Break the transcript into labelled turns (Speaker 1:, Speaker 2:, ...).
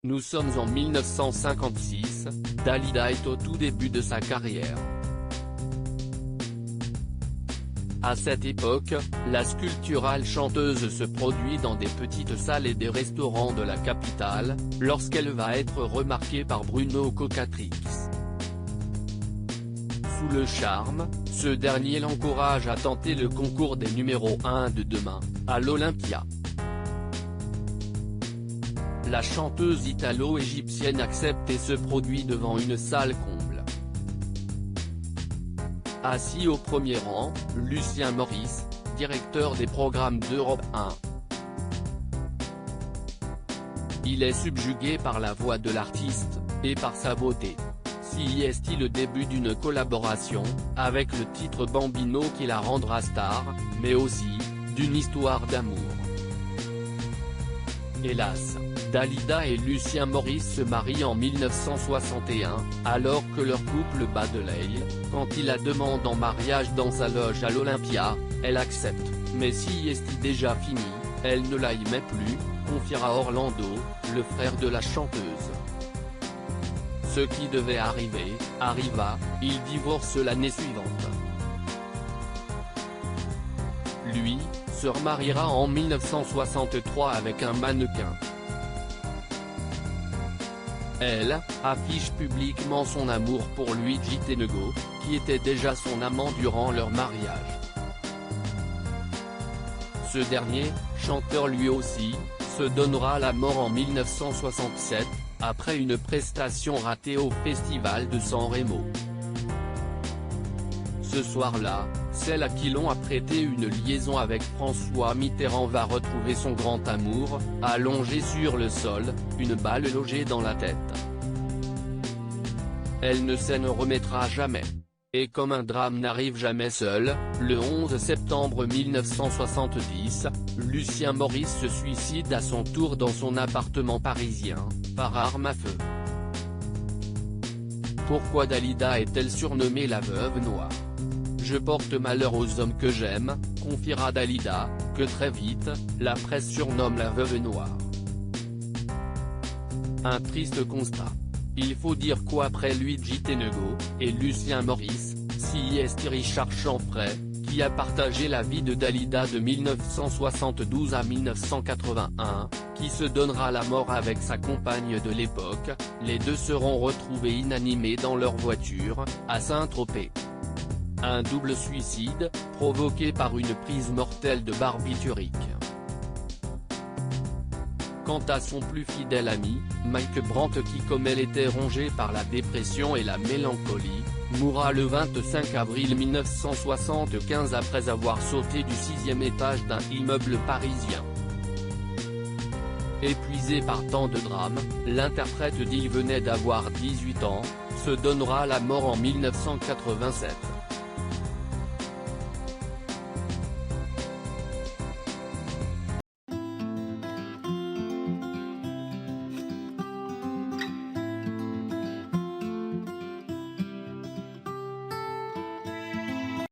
Speaker 1: Nous sommes en 1956, Dalida est au tout début de sa carrière. À cette époque, la sculpturale chanteuse se produit dans des petites salles et des restaurants de la capitale, lorsqu'elle va être remarquée par Bruno Cocatrix. Sous le charme, ce dernier l'encourage à tenter le concours des numéros 1 de demain, à l'Olympia. La chanteuse italo-égyptienne accepte et se produit devant une salle comble. Assis au premier rang, Lucien Maurice, directeur des programmes d'Europe 1. Il est subjugué par la voix de l'artiste, et par sa beauté. Si est-il le début d'une collaboration, avec le titre Bambino qui la rendra star, mais aussi, d'une histoire d'amour. Hélas, Dalida et Lucien Maurice se marient en 1961, alors que leur couple bat de l'aile. Quand il la demande en mariage dans sa loge à l'Olympia, elle accepte, mais si est déjà fini, elle ne l'aimait plus, confiera Orlando, le frère de la chanteuse. Ce qui devait arriver, arriva, ils divorcent l'année suivante. Lui, se remariera en 1963 avec un mannequin. Elle, affiche publiquement son amour pour Luigi Tennego, qui était déjà son amant durant leur mariage. Ce dernier, chanteur lui aussi, se donnera la mort en 1967, après une prestation ratée au Festival de San Remo. Ce soir-là, celle à qui l'on a prêté une liaison avec François Mitterrand va retrouver son grand amour, allongé sur le sol, une balle logée dans la tête. Elle ne s'en remettra jamais. Et comme un drame n'arrive jamais seul, le 11 septembre 1970, Lucien Maurice se suicide à son tour dans son appartement parisien, par arme à feu. Pourquoi Dalida est-elle surnommée la veuve noire ? Je porte malheur aux hommes que j'aime, confiera Dalida, que très vite, la presse surnomme la veuve noire. Un triste constat. Il faut dire qu'après Luigi Tennego, et Lucien Maurice, si est Richard Chanfray, qui a partagé la vie de Dalida de 1972 à 1981, qui se donnera la mort avec sa compagne de l'époque, les deux seront retrouvés inanimés dans leur voiture, à Saint-Tropez. Un double suicide, provoqué par une prise mortelle de barbiturique. Quant à son plus fidèle ami, Mike Brandt qui comme elle était rongé par la dépression et la mélancolie, mourra le 25 avril 1975 après avoir sauté du 6e étage d'un immeuble parisien. Épuisé par tant de drames, l'interprète d'Il venait d'avoir 18 ans, se donnera la mort en 1987.